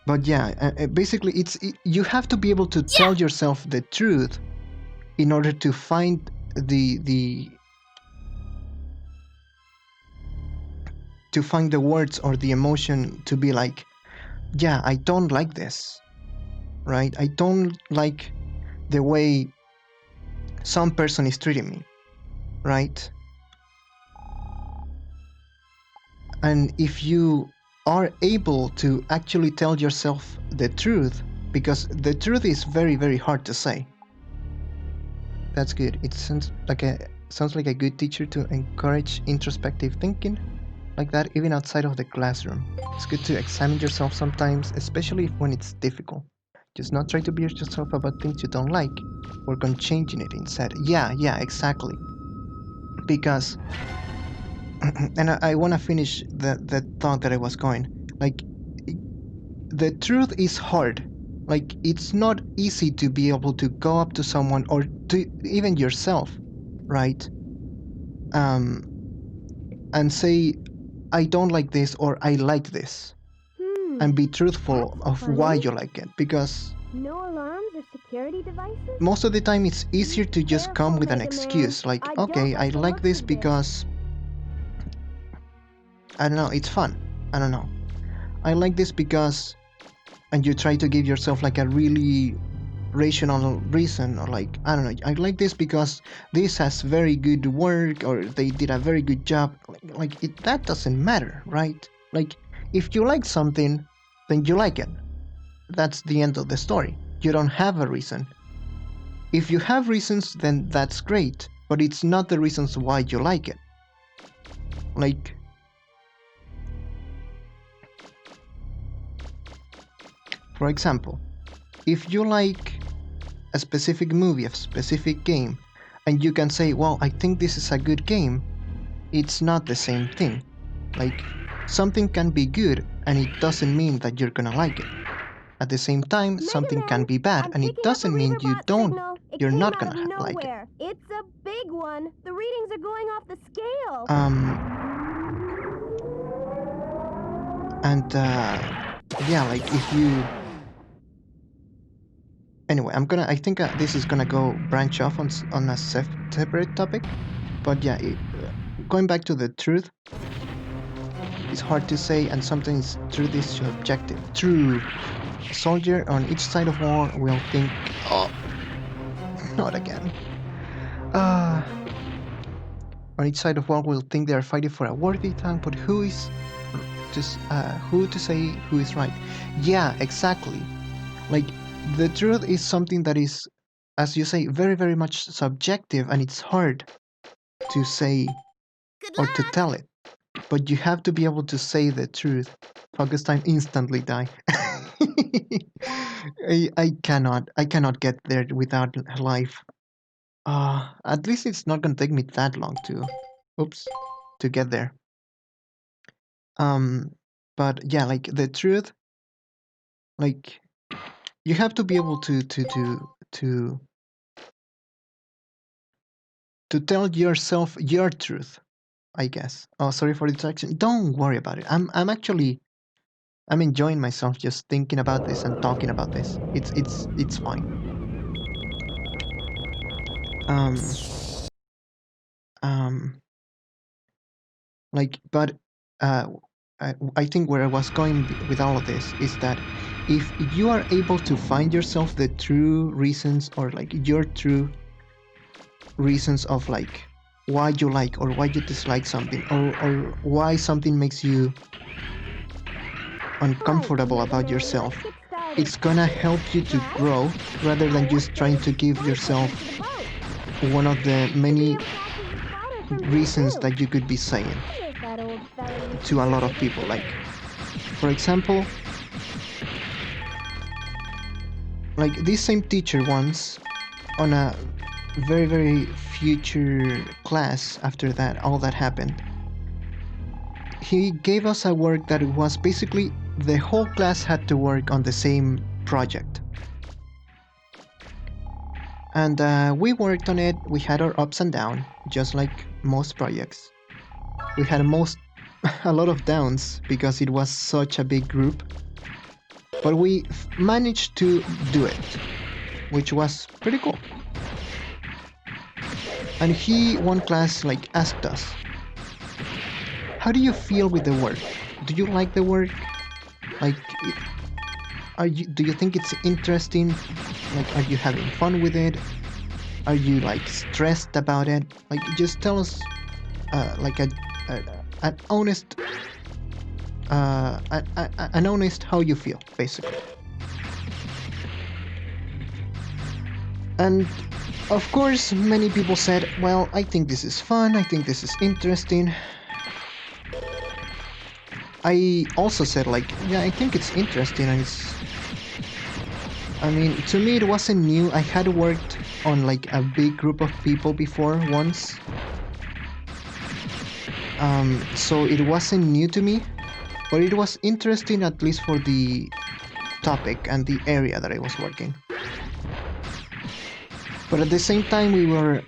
But yeah, basically, you have to be able to tell yourself the truth in order to find the words or the emotion to be like, yeah, I don't like this, right? I don't like the way some person is treating me, right? And if you are able to actually tell yourself the truth, because the truth is very, very hard to say. That's good. It sounds like a good teacher to encourage introspective thinking like that, even outside of the classroom. It's good to examine yourself sometimes, especially when it's difficult. Just not try to beat yourself about things you don't like. Work on changing it instead. Yeah, exactly. Because, and I want to finish the thought that I was going. Like, the truth is hard. Like, it's not easy to be able to go up to someone or to even yourself, right? And say, I don't like this or I like this, and be truthful of why you like it, because No alarms or security devices? most of the time it's easier to just come with an excuse like, okay, I like this because I don't know, it's fun. I don't know. I like this because, and you try to give yourself like a really rational reason, or like, I don't know, I like this because this has very good work, or they did a very good job. Like it, that doesn't matter, right? Like, if you like something, then you like it. That's the end of the story. You don't have a reason. If you have reasons, then that's great, but it's not the reasons why you like it. Like, for example, if you like a specific movie, a specific game, and you can say, well, I think this is a good game, it's not the same thing. Like, something can be good, and it doesn't mean that you're gonna like it. At the same time, something can be bad, and it doesn't mean you're not gonna like it. It's a big one. The readings are going off the scale. And yeah, like if you, anyway, I think this is gonna go branch off on a separate topic, but yeah, going back to the truth, it's hard to say, and sometimes truth is subjective. True. Soldier on each side of war will think, oh, not again. On each side of war will think they are fighting for a worthy time, but who to say who is right? Yeah, exactly. Like, the truth is something that is, as you say, very, very much subjective, and it's hard to say or to tell it. But you have to be able to say the truth. Focus time instantly die. I cannot get there without life. At least it's not gonna take me that long to get there. But yeah, like the truth, like you have to be able to tell yourself your truth, I guess. Oh, sorry for the distraction. Don't worry about it. I'm enjoying myself just thinking about this and talking about this. It's fine. Um um like, but I think where I was going with all of this is that if you are able to find yourself the true reasons, or like your true reasons of like why you like or why you dislike something, or why something makes you uncomfortable about yourself, it's gonna help you to grow rather than just trying to give yourself one of the many reasons that you could be saying to a lot of people. Like, for example, like this same teacher once, on a very, very future class after that, all that happened, he gave us a work that was basically the whole class had to work on the same project. And we worked on it. We had our ups and downs, just like most projects. We had a lot of downs because it was such a big group. but we managed to do it, which was pretty cool. And he, one class, like asked us, how do you feel with the work? Do you like the work? Like, do you think it's interesting? Like, are you having fun with it? Are you like stressed about it? Like, just tell us, like an honest, an honest how you feel, basically. And of course, many people said, well, I think this is fun, I think this is interesting. I also said, like, yeah, I think it's interesting, and I mean, to me, it wasn't new. I had worked on, like, a big group of people before once. So it wasn't new to me, but it was interesting, at least for the topic and the area that I was working. But at the same time, we were,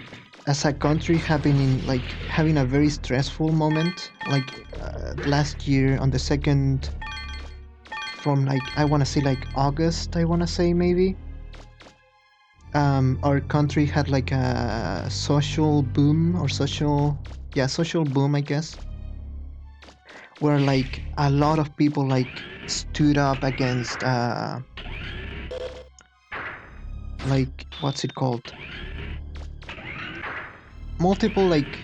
as a country, having a very stressful moment. Like, last year on the second, from, like, I want to say, like, August, I want to say, maybe. Our country had, like, a social boom, or social boom, I guess, where, like, a lot of people, like, stood up against, like, what's it called? Multiple, like,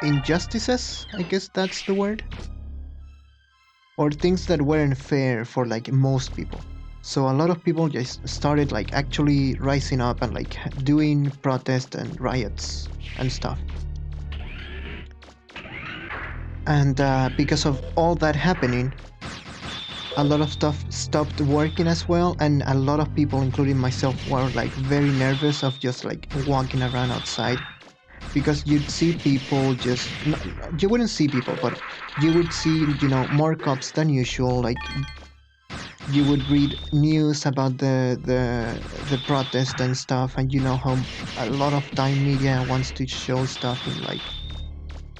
injustices, I guess that's the word, or things that weren't fair for, like, most people. So a lot of people just started, like, actually rising up and, like, doing protests and riots and stuff. And because of all that happening, a lot of stuff stopped working as well, and a lot of people, including myself, were, like, very nervous of just, like, walking around outside, because you'd see people you wouldn't see people, but you would see, more cops than usual. Like, you would read news about the protest and stuff, and you know how a lot of time media wants to show stuff in, like,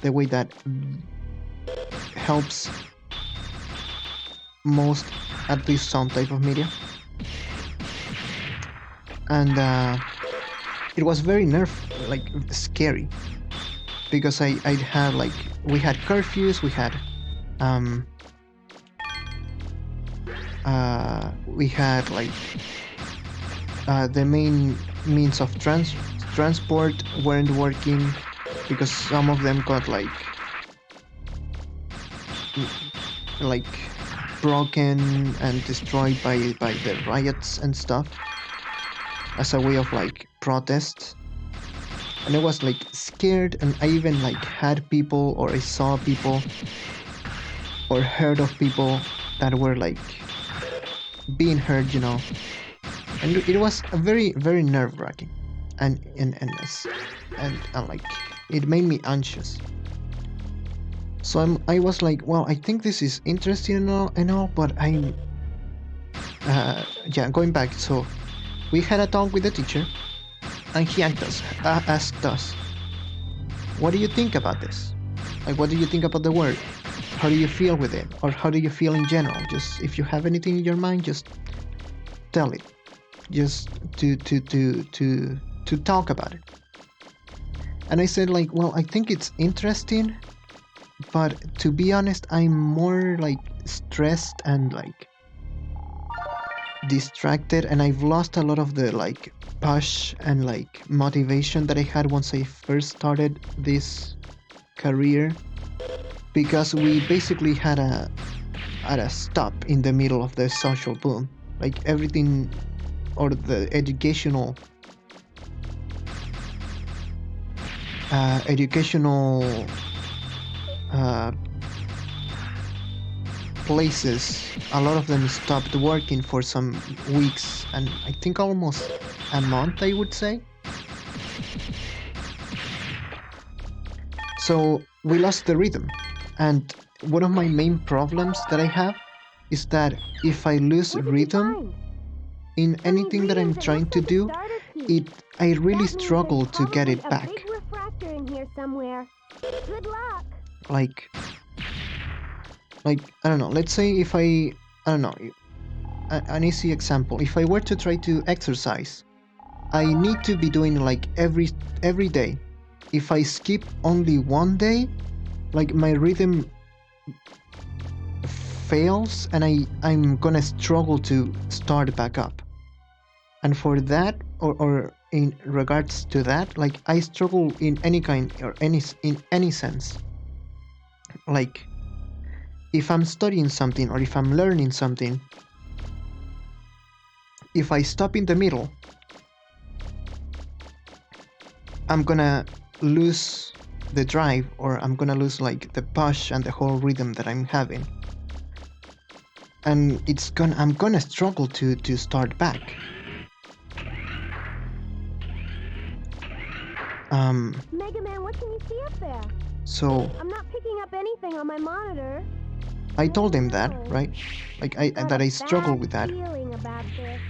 the way that helps most, at least some type of media. And it was very like, scary, because I'd had, like, we had curfews, we had like, the main means of transport weren't working, because some of them got, like broken and destroyed by the riots and stuff, as a way of, like, protest. And I was, like, scared, and I even, like, had people, or I saw people, or heard of people that were, like, being hurt, and it was a very, very nerve-wracking, and like, it made me anxious. So I was like, well, I think this is interesting and all, but I'm going back. So we had a talk with the teacher, and he asked us, what do you think about this? Like, what do you think about the word? How do you feel with it? Or how do you feel in general? Just, if you have anything in your mind, just tell it. Just to talk about it. And I said, like, well, I think it's interesting, but to be honest, I'm more, like, stressed and, like, distracted, and I've lost a lot of the, like, push and, like, motivation that I had once I first started this career, because we basically had a stop in the middle of the social boom. Like, everything, or the educational places, a lot of them stopped working for some weeks, and I think almost a month, I would say. So we lost the rhythm, and one of my main problems that I have is that if I lose rhythm in anything that I'm trying to do, I really struggle to get it back. here somewhere. Good luck. Like, I don't know, let's say if I don't know, an easy example, if I were to try to exercise, I need to be doing like every day. If I skip only one day, like my rhythm fails and I'm gonna struggle to start back up. And for that, or in regards to that, like I struggle in any kind or in any sense. Like if I'm studying something or if I'm learning something, if I stop in the middle, I'm gonna lose the drive, or I'm gonna lose like the push and the whole rhythm that I'm having. And I'm gonna struggle to start back. Megaman, what can you see up there? So I'm not picking up anything on my monitor. I told him that, right? Like that I struggle with that. Feeling about this.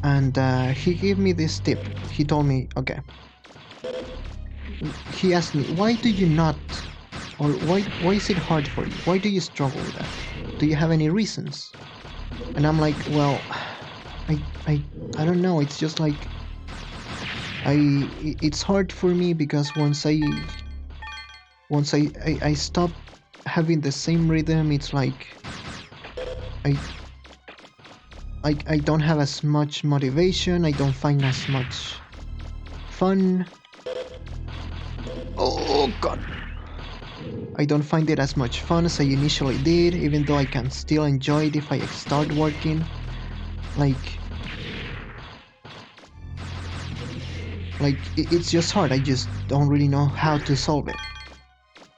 And he gave me this tip. He told me, okay. He asked me, why do you not, or why is it hard for you? Why do you struggle with that? Do you have any reasons? And I'm like, well, I don't know. It's just like it's hard for me because once I stop having the same rhythm, it's like I don't have as much motivation. I don't find as much fun. Oh god. I don't find it as much fun as I initially did, even though I can still enjoy it if I start working. It's just hard. I just don't really know how to solve it.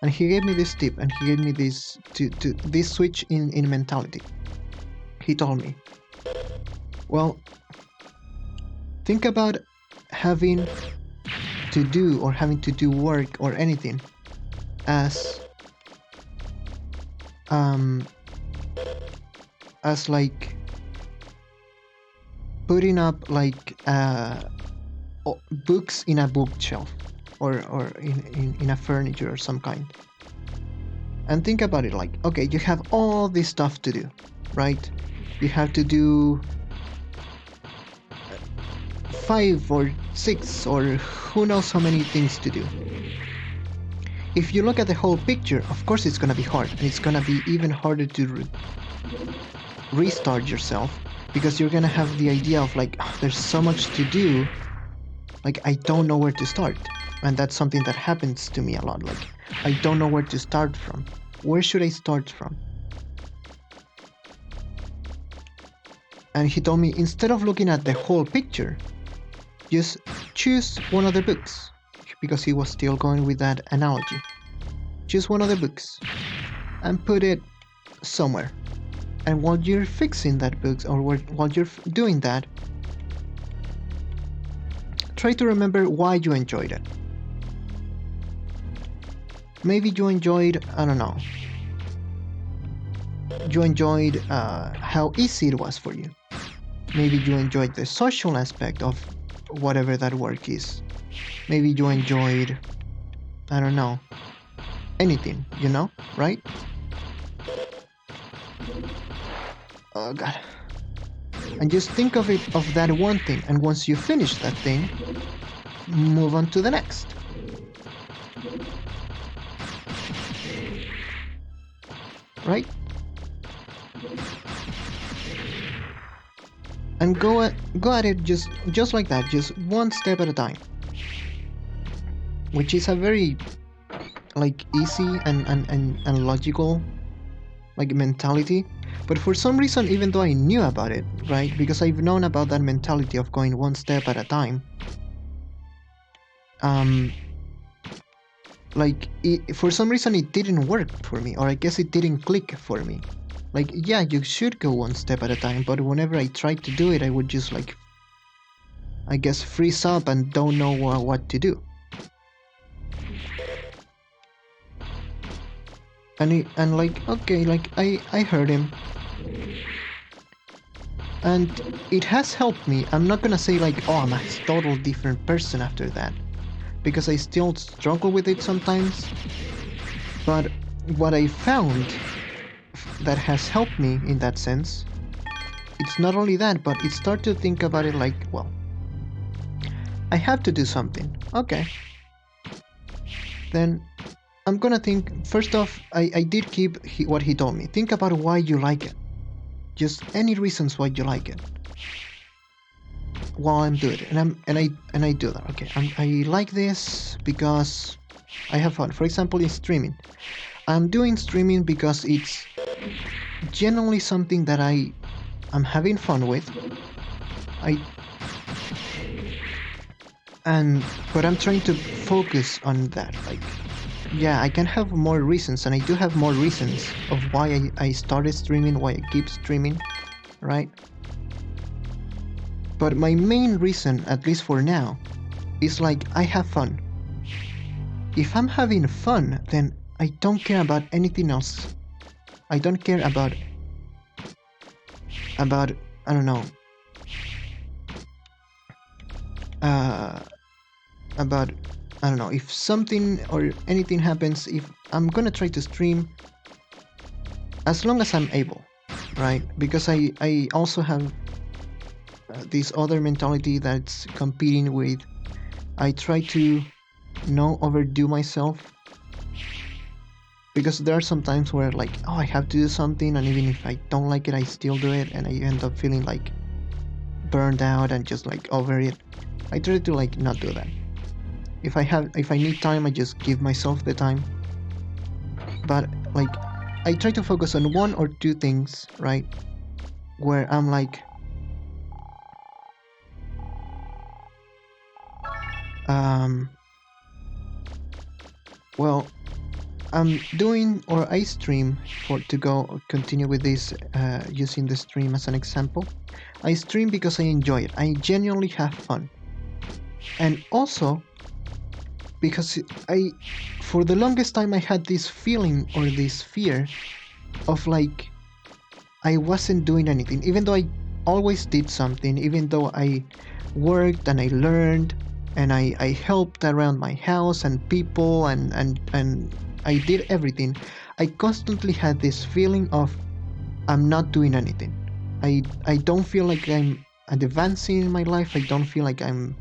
And he gave me this tip, and he gave me this this switch in mentality. He told me, well, think about having to do work or anything as like putting up like books in a bookshelf or in a furniture or some kind. And think about it like, okay, you have all this stuff to do, right? You have to do 5 or 6 or who knows how many things to do. If you look at the whole picture, of course it's gonna be hard, and it's gonna be even harder to restart yourself, because you're gonna have the idea of like, oh, there's so much to do, like I don't know where to start. And that's something that happens to me a lot, like I don't know where to start from. Where should I start from? And he told me, instead of looking at the whole picture, just choose one of the books, because he was still going with that analogy. Choose one of the books and put it somewhere. And while you're fixing that book, or while you're doing that, try to remember why you enjoyed it. Maybe you enjoyed, I don't know, you enjoyed how easy it was for you. Maybe you enjoyed the social aspect of whatever that work is. Maybe you enjoyed, I don't know, anything, you know, right? Oh god. And just think of that one thing, and once you finish that thing, move on to the next. Right? And go at it just like that, just one step at a time. Which is a very like easy and logical like mentality. But for some reason, even though I knew about it, right? Because I've known about that mentality of going one step at a time. For some reason it didn't work for me, or I guess it didn't click for me. Like, yeah, you should go one step at a time, but whenever I tried to do it, I would just like, I guess, freeze up and don't know what to do. And like, okay, like I heard him. And it has helped me. I'm not gonna say like, oh, I'm a total different person after that. because I still struggle with it sometimes. But what I found that has helped me in that sense, it's not only that, but it start to think about it like, well, I have to do something. Okay. Then I'm gonna think, first off, I did keep what he told me. Think about why you like it. Just any reasons why you like it. While I'm doing it, and I do that. Okay, I like this because I have fun. For example, in streaming, I'm doing streaming because it's generally something that I'm having fun with. But I'm trying to focus on that. Like, yeah, I can have more reasons, and I do have more reasons of why I started streaming, why I keep streaming, right? But my main reason, at least for now, is like I have fun. If I'm having fun, then I don't care about anything else. I don't care about I don't know, about I don't know, if something or anything happens, if I'm gonna try to stream as long as I'm able, right? Because I also have this other mentality that's competing with. I try to not overdo myself, because there are some times where like, oh, I have to do something, and even if I don't like it, I still do it, and I end up feeling like burned out and just like over it. I try to like not do that. If I need time, I just give myself the time. But like, I try to focus on one or two things, right? Where I'm like, well, I'm doing, or I stream, for to go continue with this, using the stream as an example. I stream because I enjoy it. I genuinely have fun. And also because for the longest time I had this feeling or this fear of like I wasn't doing anything, even though I always did something, even though I worked and I learned and I helped around my house and people and I did everything. I constantly had this feeling of I'm not doing anything. I don't feel like I'm advancing in my life. I don't feel like I'm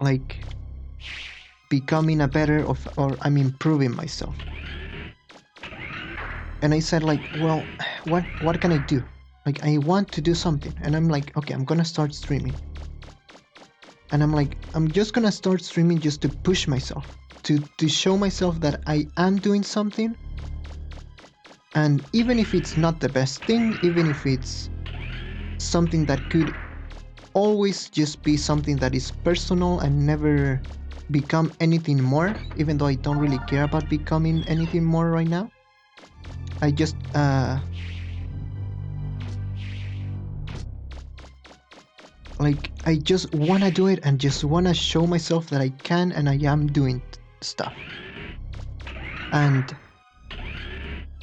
like becoming a better or I'm improving myself. And I said like, well, what can I do? Like, I want to do something, and I'm like, okay, I'm gonna start streaming. And I'm like, I'm just gonna start streaming just to push myself, to show myself that I am doing something. And even if it's not the best thing, even if it's something that could always just be something that is personal and never become anything more, even though I don't really care about becoming anything more right now. I just like, I just want to do it and just want to show myself that I can and I am doing stuff. And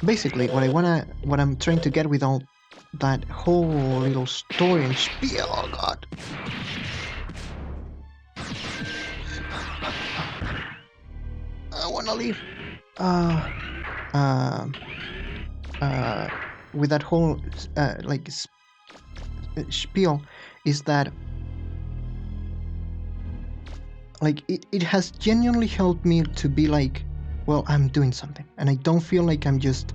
basically what I'm trying to get with all that whole little story and spiel, oh god. I want to leave. With that whole like spiel is that like it has genuinely helped me to be like, well, I'm doing something and I don't feel like I'm just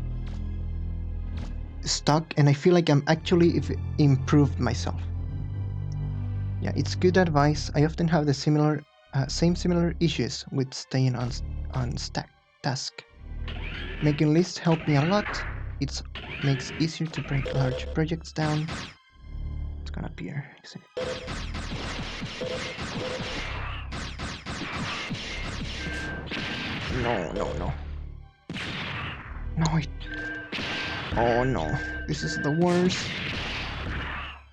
stuck, and I feel like I'm actually improved myself. Yeah, it's good advice. I often have the similar issues with staying on task. Making lists help me a lot. It makes it easier to break large projects down. It's gonna appear, isn't it? No. No, oh no, this is the worst.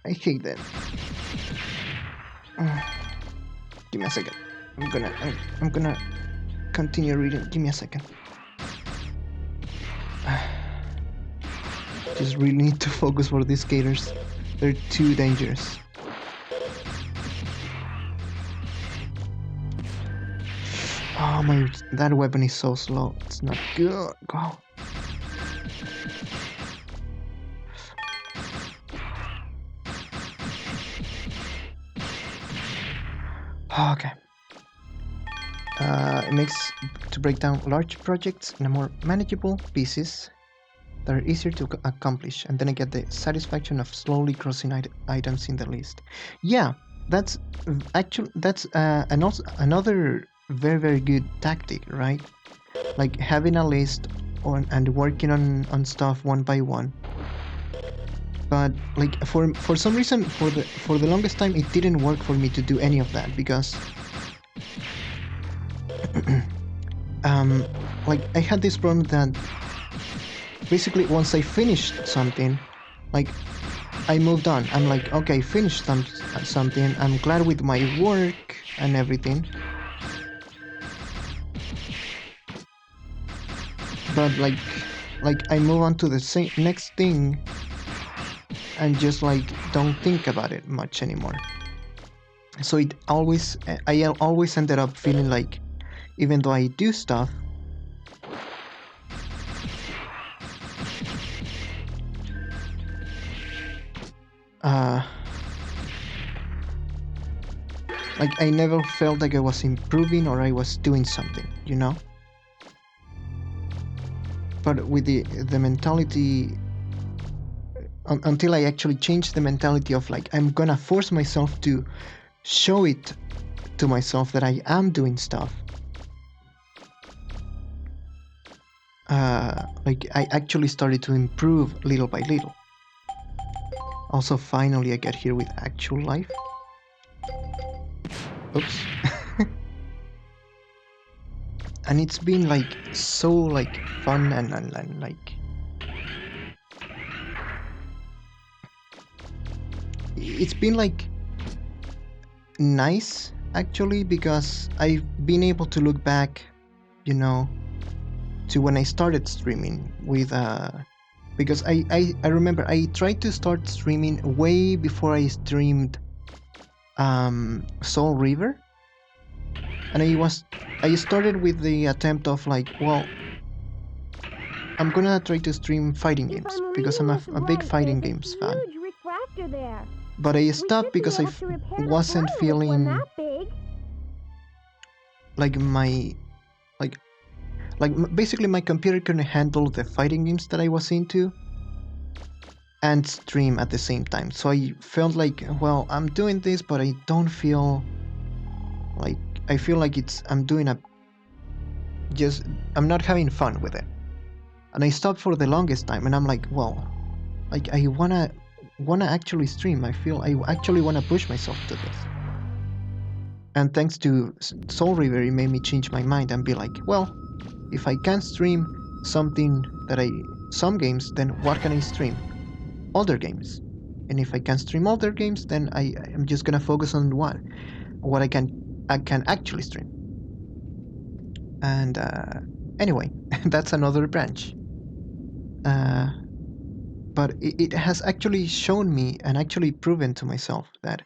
I hate that. Give me a second. I'm gonna continue reading. Give me a second. Just really need to focus for these skaters. They're too dangerous. Oh my, that weapon is so slow. It's not good. Go. Okay. It makes to break down large projects in a more manageable pieces that are easier to accomplish, and then I get the satisfaction of slowly crossing items in the list. Yeah, that's another very good tactic, right? Like having a list on and working on stuff one by one. But like for some reason for the longest time it didn't work for me to do any of that because like I had this problem that basically once I finished something, like I moved on. I'm like, okay, finished something. I'm glad with my work and everything. But like I move on to the next thing and just like don't think about it much anymore. So I always ended up feeling like even though I do stuff, like I never felt like I was improving or I was doing something, you know? But with the mentality, until I actually changed the mentality of like, I'm gonna force myself to show it to myself that I am doing stuff. Like I actually started to improve little by little. Also, finally I get here with actual life. Oops. And it's been like so like fun and like it's been like nice actually because I've been able to look back, you know, to when I started streaming with because I remember I tried to start streaming way before I streamed Soul River, and I started with the attempt of like, well, I'm gonna try to stream fighting games because I'm a big fighting games fan. But I stopped because I wasn't feeling like my basically my computer couldn't handle the fighting games that I was into and stream at the same time. So I felt like, well, I'm doing this, but I don't feel like I feel like I'm not having fun with it. And I stopped for the longest time, and I'm like, well, like I wanna actually stream. I feel I actually wanna push myself to this. And thanks to Soul River, it made me change my mind and be like, well, if I can stream some games, then what can I stream? Older games. And if I can stream older games, then I am just gonna focus on what I can actually stream. And anyway, that's another branch. But it has actually shown me and actually proven to myself that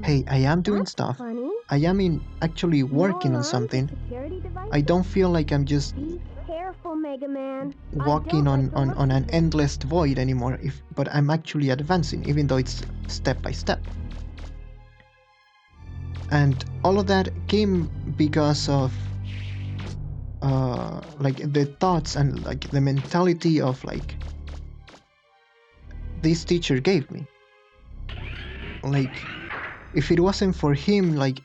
hey, I am doing stuff. Funny. I am actually working on something. I don't feel like I'm just Be careful, Megaman. walking on an endless void anymore, but I'm actually advancing, even though it's step by step. And all of that came because of like the thoughts and like the mentality of like this teacher gave me. Like if it wasn't for him like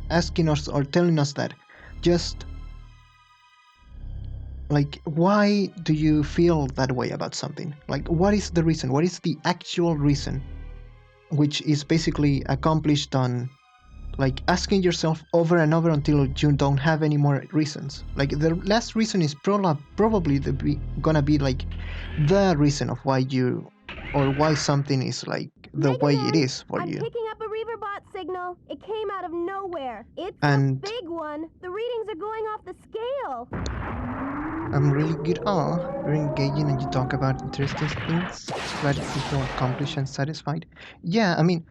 asking us or telling us that just like why do you feel that way about something, like what is the reason, what is the actual reason, which is basically accomplished on like asking yourself over and over until you don't have any more reasons. Like the last reason is probably gonna be like the reason of why you or why something is like the way it is for you. I'm picking up a Reaverbot signal. It came out of nowhere. It's And a big one. The readings are going off the scale. I'm really good. Oh, very engaging, and you talk about interesting things. Glad you feel accomplished and satisfied. Yeah, I mean,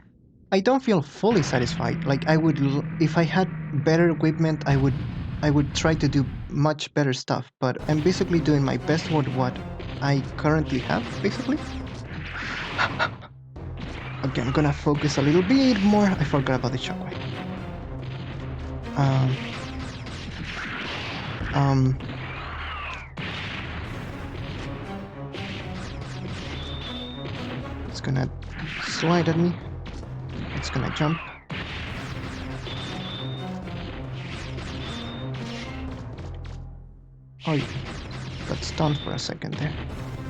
I don't feel fully satisfied. Like I would, if I had better equipment, I would I would try to do much better stuff, but I'm basically doing my best with what I currently have, basically. Okay, I'm gonna focus a little bit more. I forgot about the shockwave. Um, um, it's gonna slide at me. It's gonna jump. Oh, you got stunned for a second there.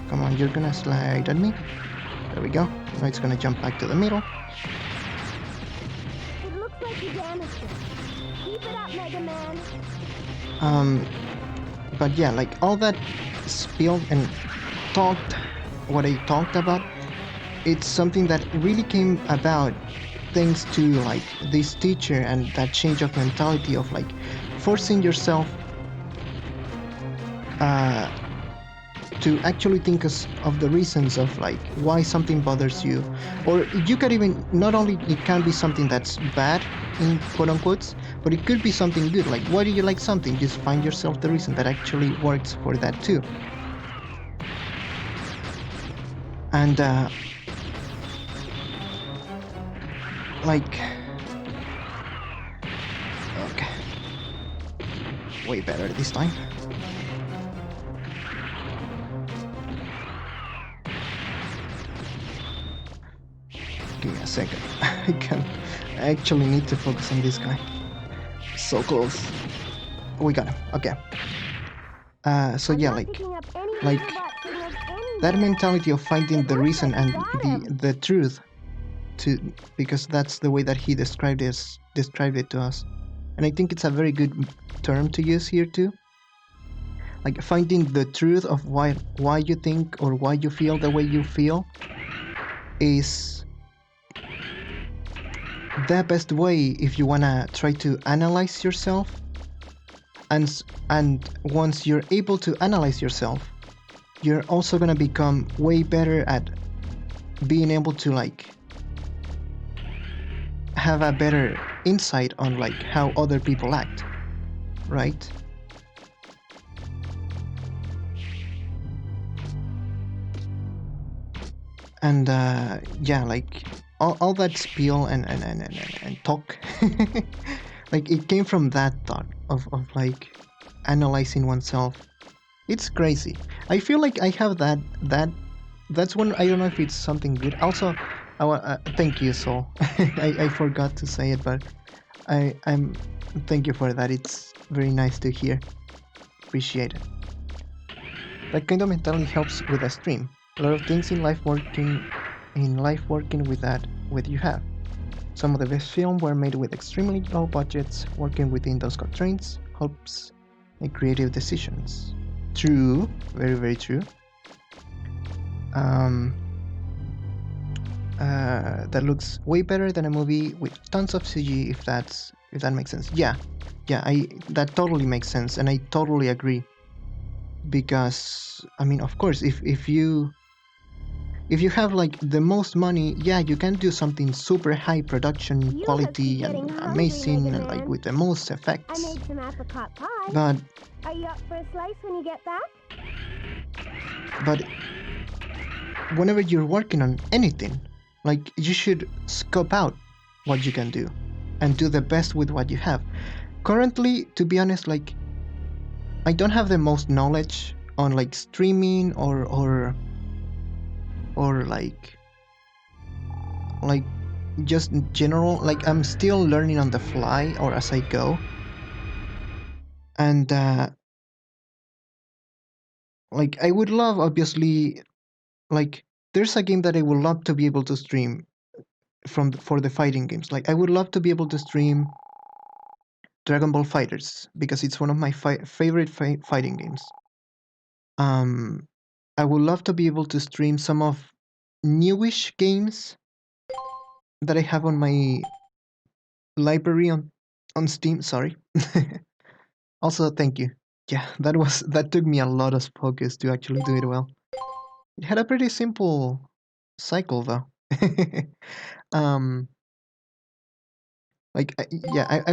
Come on, you're gonna slide at me. There we go. Now it's gonna jump back to the middle. It looks like you damaged it. Keep it up, Megaman. But yeah, like all that spilled and talked, what I talked about, it's something that really came about thanks to like this teacher and that change of mentality of like forcing yourself to actually think of the reasons of like why something bothers you, or you could even not only it can be something that's bad in quote unquote, but it could be something good. Like why do you like something? Just find yourself the reason that actually works for that too. And like okay, way better this time. Give me a second. I actually need to focus on this guy. So close. We got him. Okay. So I'm yeah, not picking up any like robot signals that anywhere. mentality of finding It the looks reason like and you got him. the truth to, because that's the way that he described it to us, and I think it's a very good term to use here too. Like finding the truth of why you think or why you feel the way you feel is the best way if you wanna try to analyze yourself, and once you're able to analyze yourself, you're also gonna become way better at being able to like have a better insight on like how other people act, right? And yeah, like all that spiel and talk like it came from that thought of like analyzing oneself. It's crazy. I feel like I have that's when I don't know if it's something good. Also, thank you, Sol. I forgot to say it, but I'm thank you for that. It's very nice to hear. Appreciate it. That kind of mentality helps with a stream. A lot of things in life working with that what you have. Some of the best films were made with extremely low budgets. Working within those constraints helps make creative decisions. True, very very true. Um, that looks way better than a movie with tons of CG. If that makes sense. Yeah, I that totally makes sense, and I totally agree. Because I mean, of course, if you have like the most money, yeah, you can do something super high production You must be quality getting and hungry, amazing, and like Megaman. with the most I effects. made some apricot pie. But Are you up for a slice when you get back? but whenever you're working on anything, like you should scope out what you can do and do the best with what you have. Currently, to be honest, like I don't have the most knowledge on like streaming or like just in general. Like I'm still learning on the fly or as I go. And like I would love, obviously, like there's a game that I would love to be able to stream for the fighting games. Like I would love to be able to stream Dragon Ball Fighters because it's one of my favorite fighting games. Um, I would love to be able to stream some of newish games that I have on my library on Steam. Sorry. Also, thank you. Yeah, that took me a lot of focus to actually do it well. It had a pretty simple cycle though. um, like yeah, I